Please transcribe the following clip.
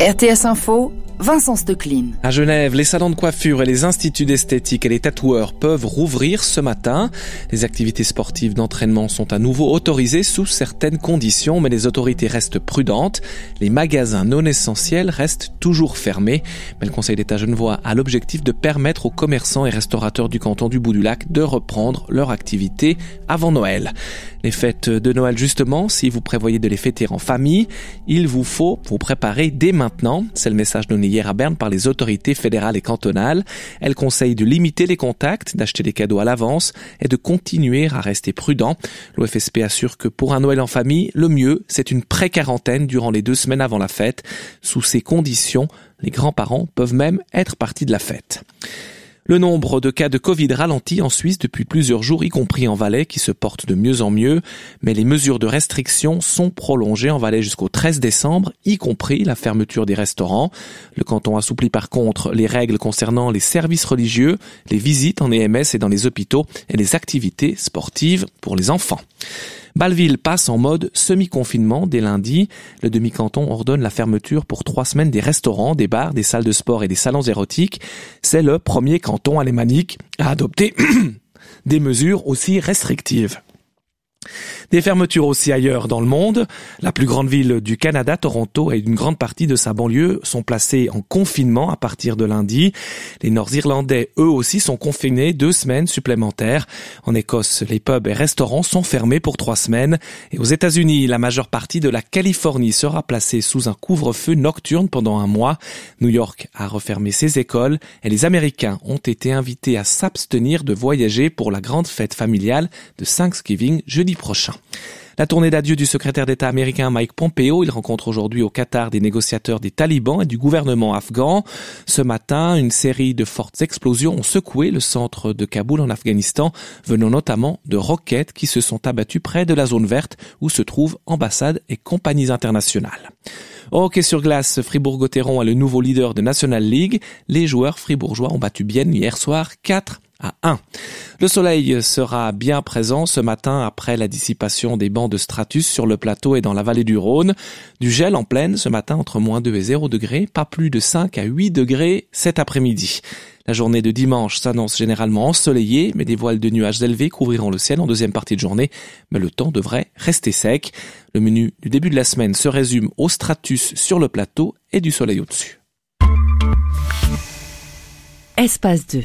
RTS Info, Vincent Stecklin. À Genève, les salons de coiffure et les instituts d'esthétique et les tatoueurs peuvent rouvrir ce matin. Les activités sportives d'entraînement sont à nouveau autorisées sous certaines conditions, mais les autorités restent prudentes. Les magasins non essentiels restent toujours fermés. Mais le Conseil d'État genevois a l'objectif de permettre aux commerçants et restaurateurs du canton du Bout-du-Lac de reprendre leur activité avant Noël. Les fêtes de Noël, justement, si vous prévoyez de les fêter en famille, il vous faut vous préparer dès maintenant. C'est le message donné hier à Berne par les autorités fédérales et cantonales. Elles conseillent de limiter les contacts, d'acheter des cadeaux à l'avance et de continuer à rester prudent. L'OFSP assure que pour un Noël en famille, le mieux, c'est une pré-quarantaine durant les 2 semaines avant la fête. Sous ces conditions, les grands-parents peuvent même être partis de la fête. Le nombre de cas de Covid ralentit en Suisse depuis plusieurs jours, y compris en Valais, qui se porte de mieux en mieux. Mais les mesures de restriction sont prolongées en Valais jusqu'au 13 décembre, y compris la fermeture des restaurants. Le canton assouplit par contre les règles concernant les services religieux, les visites en EMS et dans les hôpitaux et les activités sportives pour les enfants. Bâle-Ville passe en mode semi-confinement dès lundi. Le demi-canton ordonne la fermeture pour 3 semaines des restaurants, des bars, des salles de sport et des salons érotiques. C'est le premier canton alémanique à adopter des mesures aussi restrictives. Des fermetures aussi ailleurs dans le monde. La plus grande ville du Canada, Toronto, et une grande partie de sa banlieue sont placées en confinement à partir de lundi. Les Nord-Irlandais, eux aussi, sont confinés 2 semaines supplémentaires. En Écosse, les pubs et restaurants sont fermés pour 3 semaines. Et aux États-Unis, la majeure partie de la Californie sera placée sous un couvre-feu nocturne pendant 1 mois. New York a refermé ses écoles et les Américains ont été invités à s'abstenir de voyager pour la grande fête familiale de Thanksgiving jeudi prochain. La tournée d'adieu du secrétaire d'État américain Mike Pompeo, il rencontre aujourd'hui au Qatar des négociateurs des talibans et du gouvernement afghan. Ce matin, une série de fortes explosions ont secoué le centre de Kaboul en Afghanistan, venant notamment de roquettes qui se sont abattues près de la zone verte où se trouvent ambassades et compagnies internationales. Au hockey sur glace, Fribourg-Gotteron est le nouveau leader de National League. Les joueurs fribourgeois ont battu Bienne hier soir 4-1. Le soleil sera bien présent ce matin après la dissipation des bancs de stratus sur le plateau et dans la vallée du Rhône. Du gel en plaine ce matin entre -2 et 0 degrés, pas plus de 5 à 8 degrés cet après-midi. La journée de dimanche s'annonce généralement ensoleillée, mais des voiles de nuages élevés couvriront le ciel en deuxième partie de journée, mais le temps devrait rester sec. Le menu du début de la semaine se résume au stratus sur le plateau et du soleil au-dessus. Espace 2.